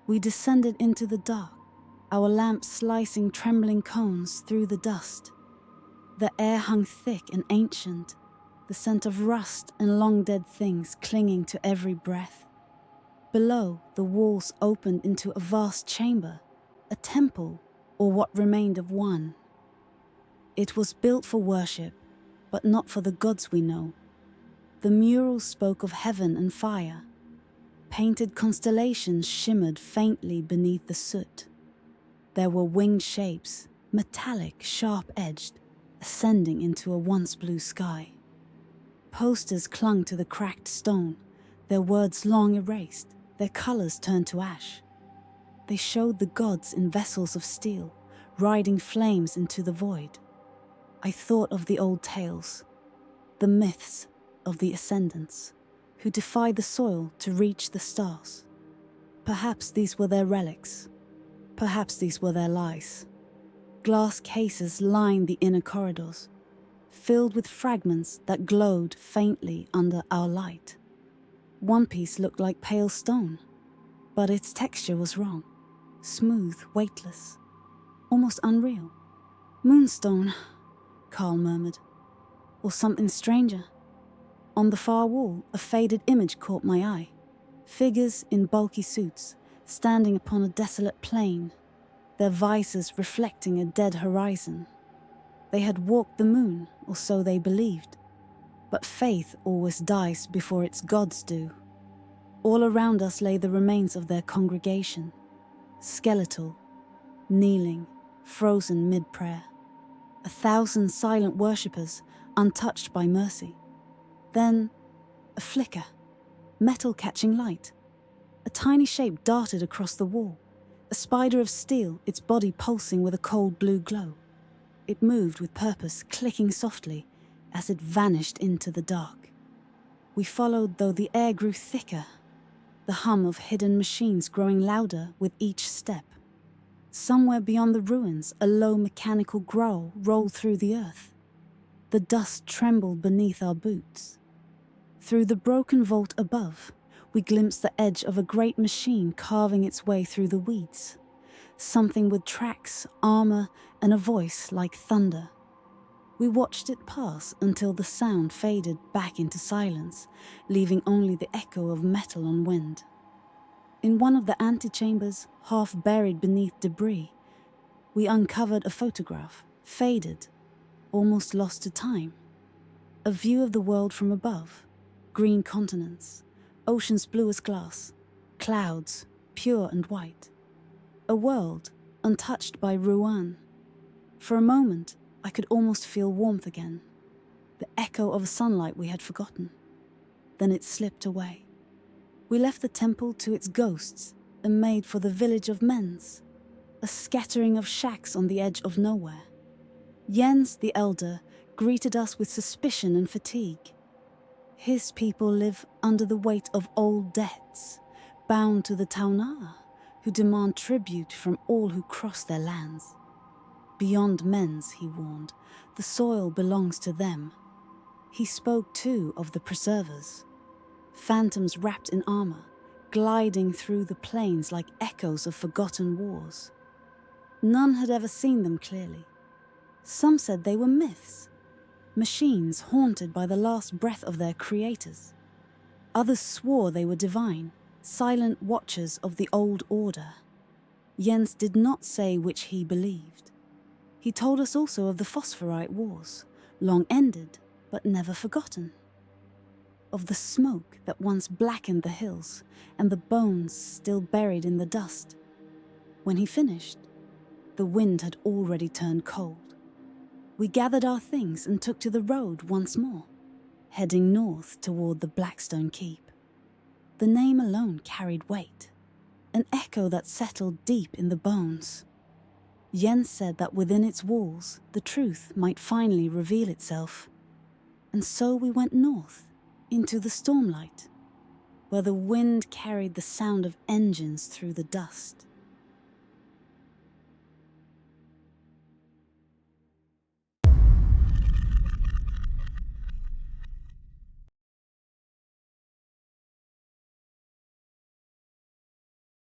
We descended into the dark, our lamp slicing trembling cones through the dust. The air hung thick and ancient, the scent of rust and long-dead things clinging to every breath. Below, the walls opened into a vast chamber, a temple, or what remained of one. It was built for worship, but not for the gods we know. The murals spoke of heaven and fire. Painted constellations shimmered faintly beneath the soot. There were winged shapes, metallic, sharp-edged, ascending into a once blue sky. Posters clung to the cracked stone, their words long erased, their colors turned to ash. They showed the gods in vessels of steel, riding flames into the void. I thought of the old tales, the myths of the ascendants, who defied the soil to reach the stars. Perhaps these were their relics. Perhaps these were their lies. Glass cases lined the inner corridors, filled with fragments that glowed faintly under our light. One piece looked like pale stone, but its texture was wrong. Smooth, weightless, almost unreal. Moonstone, Carl murmured. Or something stranger. On the far wall, a faded image caught my eye. Figures in bulky suits, standing upon a desolate plain, their visors reflecting a dead horizon. They had walked the moon, or so they believed. But faith always dies before its gods do. All around us lay the remains of their congregation, skeletal, kneeling, frozen mid-prayer. 1,000 silent worshippers, untouched by mercy. Then, a flicker, metal catching light. A tiny shape darted across the wall, a spider of steel, its body pulsing with a cold blue glow. It moved with purpose, clicking softly as it vanished into the dark. We followed, though the air grew thicker, the hum of hidden machines growing louder with each step. Somewhere beyond the ruins, a low mechanical growl rolled through the earth. The dust trembled beneath our boots. Through the broken vault above, we glimpsed the edge of a great machine carving its way through the weeds. Something with tracks, armor, and a voice like thunder. We watched it pass until the sound faded back into silence, leaving only the echo of metal on wind. In one of the antechambers, half buried beneath debris, we uncovered a photograph, faded, almost lost to time. A view of the world from above, green continents, oceans blue as glass, clouds, pure and white. A world untouched by ruin. For a moment, I could almost feel warmth again, the echo of a sunlight we had forgotten. Then it slipped away. We left the temple to its ghosts and made for the village of Men's, a scattering of shacks on the edge of nowhere. Jens, the elder, greeted us with suspicion and fatigue. His people live under the weight of old debts, bound to the Taunaa, who demand tribute from all who cross their lands. Beyond Men's, he warned, the soil belongs to them. He spoke too of the preservers, phantoms wrapped in armor, gliding through the plains like echoes of forgotten wars. None had ever seen them clearly. Some said they were myths, machines haunted by the last breath of their creators. Others swore they were divine, silent watchers of the old order. Jens did not say which he believed. He told us also of the Phosphorite Wars, long ended but never forgotten. Of the smoke that once blackened the hills and the bones still buried in the dust. When he finished, the wind had already turned cold. We gathered our things and took to the road once more, heading north toward the Blackstone Keep. The name alone carried weight, an echo that settled deep in the bones. Jens said that within its walls, the truth might finally reveal itself. And so we went north, into the stormlight, where the wind carried the sound of engines through the dust.